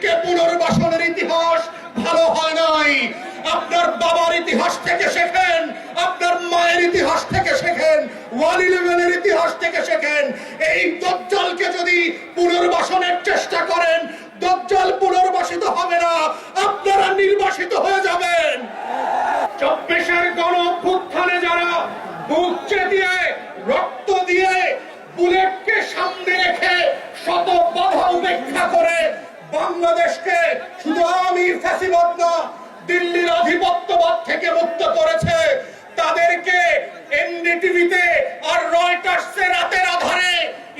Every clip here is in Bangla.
লীগকে পুনর্বাসনের ইতিহাস ভালো হয় নাই। আপনার বাবার ইতিহাস থেকে শেখেন, আপনার মায়ের ইতিহাস থেকে শেখেন, 111-এর ইতিহাস থেকে শেখেন। এই দাজ্জালকে যদি পুনর্বাসনের চেষ্টা করেন, দাজ্জাল পুনর্বাসিত হবে না, আপনারা নির্বাসিত হয়ে যাবেন। 24-এর গণঅভ্যুত্থানে যারা বুক চেতিয়ে রক্ত দিয়ে বুলেটকে সামনে রেখে শত বাধা উপেক্ষা করে বাংলাদেশকে শুধু আওয়ামী ফ্যাসিবাদ না, দিল্লির আধিপত্যবাদ থেকে মুক্ত করেছে, তাদেরকে এনডিটিভিতে আর রয়টার্সে রাতের আধারে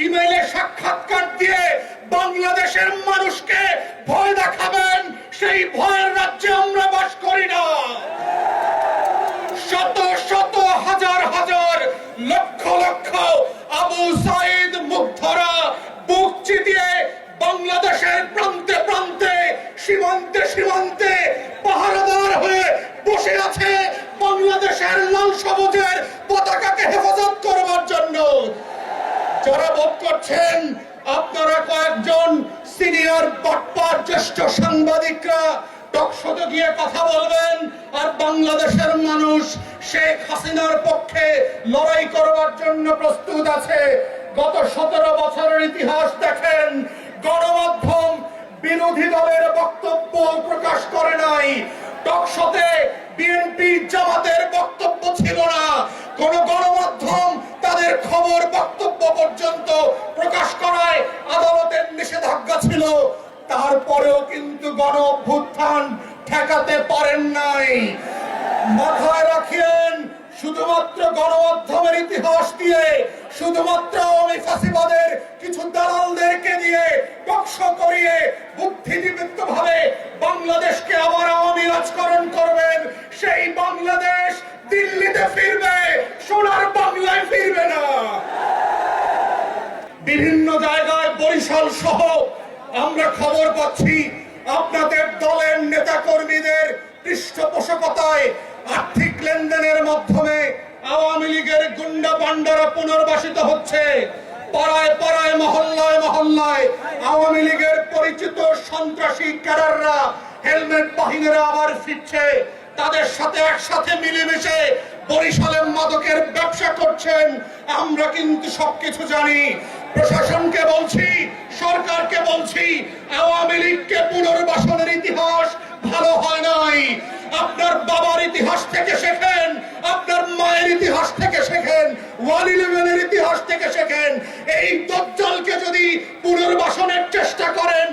ইমেইলে সাক্ষাৎকার দিয়ে বাংলাদেশের মানুষকে ভয় দেখাবেন। সেই ভয়ের রাজ্যে আমরা বাস করি না। শত শত হাজার হাজার লক্ষ লক্ষ আবু সাইদ মুগ্ধরা বুক চিতিয়ে বাংলাদেশের প্রান্তে প্রান্তে, সীমান্তে সীমান্তে পাহারাদার হয়ে বসে আছে বাংলাদেশের লাল সবুজের পতাকাকে হেফাজত করবার জন্য। যারা বোধ করছেন আপনারা কয়েকজন সিনিয়র বাটপার জ্যেষ্ঠ সাংবাদিকরা টকশোতে গিয়ে কথা বলবেন আর বাংলাদেশের মানুষ শেখ হাসিনার পক্ষে লড়াই করবার জন্য প্রস্তুত আছে, গত 17 বছরের ইতিহাস দেখেন, গণমাধ্যম বিরোধী দলের বক্তব্য প্রকাশ করে নাই। টকশোতে বিএনপি জামাতের বক্তব্য ছিল না, কোন গণমাধ্যম তাদের খবর বক্তব্য পর্যন্ত প্রকাশ করায় আদালতের নিষেধাজ্ঞা ছিল। তারপরেও কিন্তু গণ অভ্যুত্থান ঠেকাতে পারেন নাই। মাথায় রাখেন, শুধুমাত্র গণমাধ্যমের ইতিহাস দিয়ে, শুধুমাত্র আওয়ামী ফ্যাসিবাদের কিছু দালালদেরকে দিয়ে টকশো করিয়ে বুদ্ধিদীপ্ত ভাবে বাংলাদেশকে আবার আওয়ামী রাজকরণ করবেন, সেই বাংলাদেশ দিল্লিতে ফিরবে, সোনার বাংলায় ফিরবে না। বিভিন্ন জায়গায় বরিশাল সহ আমরা খবর পাচ্ছি আপনাদের দলের নেতা কর্মীদের পৃষ্ঠপোষকতায় আর্থিক লেনদেনের মাধ্যমে আওয়ামী লীগের গুন্ডা পান্ডারা পুনর্বাসিত হচ্ছে। পাড়ায় পাড়ায় মহল্লায় মহল্লায় আওয়ামী লীগের পরিচিত সন্ত্রাসী ক্যাডাররা, হেলমেট বাহিনীরা আবার ফিরছে, তাদের সাথে একসাথে মিলেমিশে বরিশালের মাদকের ব্যবসা করছেন। আমরা কিন্তু সবকিছু জানি। প্রশাসনকে বলছি, সরকারকে বলছি, আওয়ামী লীগকে পুনর্বাসনের ইতিহাস ভালো হয় নাই। আপনার বাবার ইতিহাস থেকে শেখেন, আপনার মায়ের ইতিহাস থেকে শেখেন, 111-এর ইতিহাস থেকে শেখেন। এই দাজ্জালকে যদি পুনর্বাসনের চেষ্টা করেন,